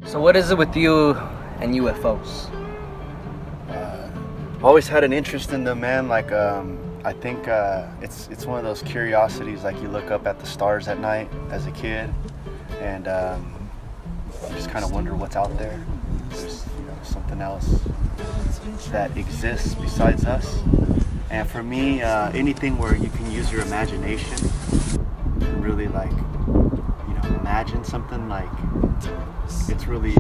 So what is it with you and UFOs? Always had an interest in them, man. Like, I think it's one of those curiosities. Like, you look up at the stars at night as a kid, and you just kind of wonder what's out there. There's something else that exists besides us. And for me, anything where you can use your imagination and really imagine something, like, it's really,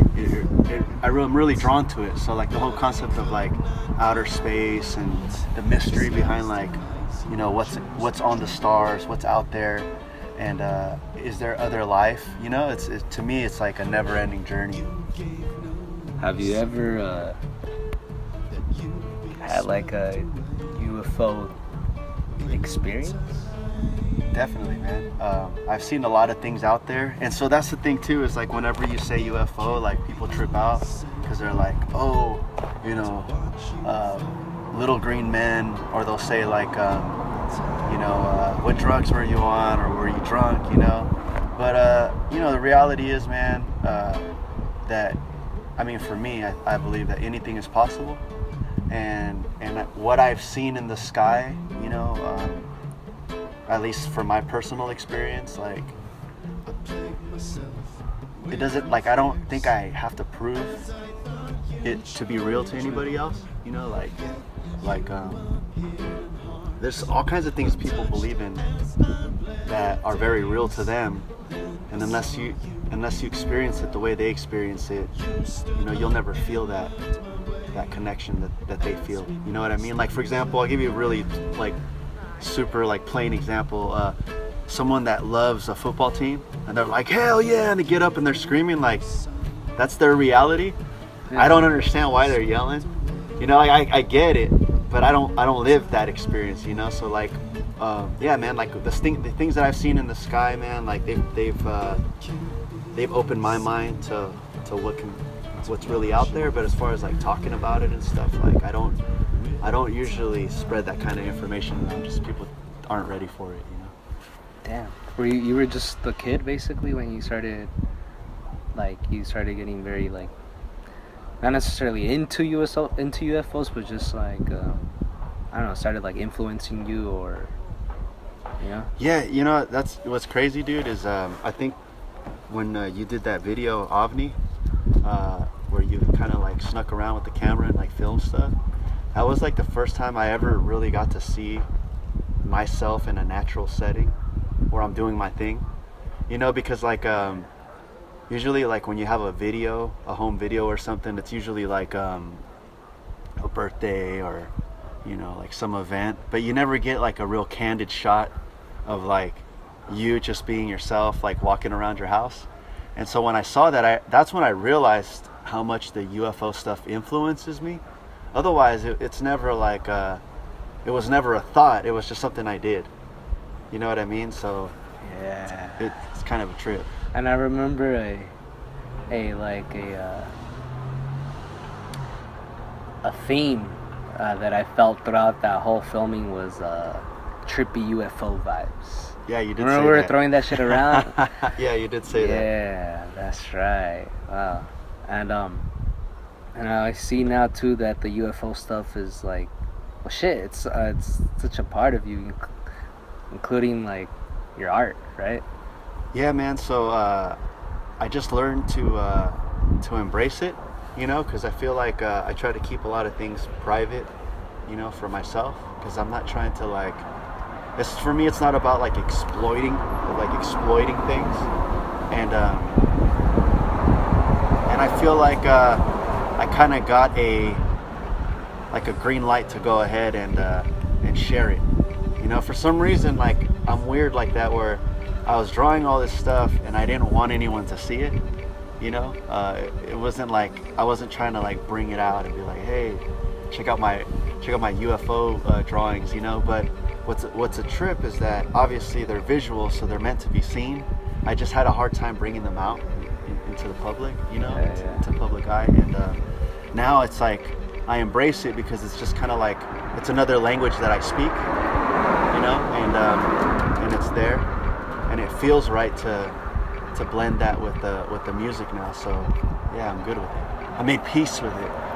I'm really drawn to it. So like the whole concept of like outer space and the mystery behind like, what's on the stars, what's out there, and is there other life? To me, it's like a never-ending journey. Have you ever had like a UFO experience? Definitely, man. I've seen a lot of things out there, and so that's the thing too, is like whenever you say UFO, like people trip out because they're like, oh, little green men, or they'll say like, what drugs were you on, or were you drunk, But the reality is, man, that, I mean, for me, I believe that anything is possible, and what I've seen in the sky, at least for my personal experience, like, it doesn't, like, I don't think I have to prove it to be real to anybody else, there's all kinds of things people believe in that are very real to them, and unless you experience it the way they experience it, you'll never feel that connection that they feel. You know what I mean? Like, for example, I'll give you a really super plain example. Someone that loves a football team and they're like, hell yeah, and they get up and they're screaming, like, that's their reality. I don't understand why they're yelling. I get it, but I don't live that experience. So like, yeah, man, like the things that I've seen in the sky, man, like they've opened my mind to what's really out there. But as far as like talking about it and stuff, like I don't usually spread that kind of information around. Just people aren't ready for it, Damn. You were just a kid basically when you started getting very like, not necessarily into UFOs, but just like I don't know, started like influencing you, or Yeah, that's what's crazy, dude, is I think when you did that video OVNI, where you kind of like snuck around with the camera and like film stuff, that was like the first time I ever really got to see myself in a natural setting where I'm doing my thing, because like usually like when you have a home video or something, it's usually like a birthday or like some event, but you never get like a real candid shot of like you just being yourself, like walking around your house. And so when I saw that, that's when I realized how much the UFO stuff influences me. Otherwise, it's never like it was never a thought. It was just something I did. You know what I mean? So yeah, it's kind of a trip. And I remember a theme that I felt throughout that whole filming was trippy UFO vibes. Yeah, you did. Remember say we that. were throwing that shit around? Yeah, you did say that. Yeah, that's right. Wow. And I see now too that the UFO stuff is like, well, shit, it's such a part of you, including like your art, right? Yeah, man. So I just learned to embrace it, because I feel like I try to keep a lot of things private, for myself, because I'm not trying to like. For me, it's not about like exploiting things, and I feel like I kind of got a green light to go ahead and share it. For some reason, like, I'm weird like that, where I was drawing all this stuff and I didn't want anyone to see it. It wasn't like I wasn't trying to like bring it out and be like, hey, check out my UFO drawings. But what's a trip is that obviously they're visual, so they're meant to be seen. I just had a hard time bringing them out into the public, into public eye, and now it's like I embrace it because it's just kind of like it's another language that I speak, and it's there, and it feels right to to blend that with the music now. So yeah, I'm good with it. I made peace with it.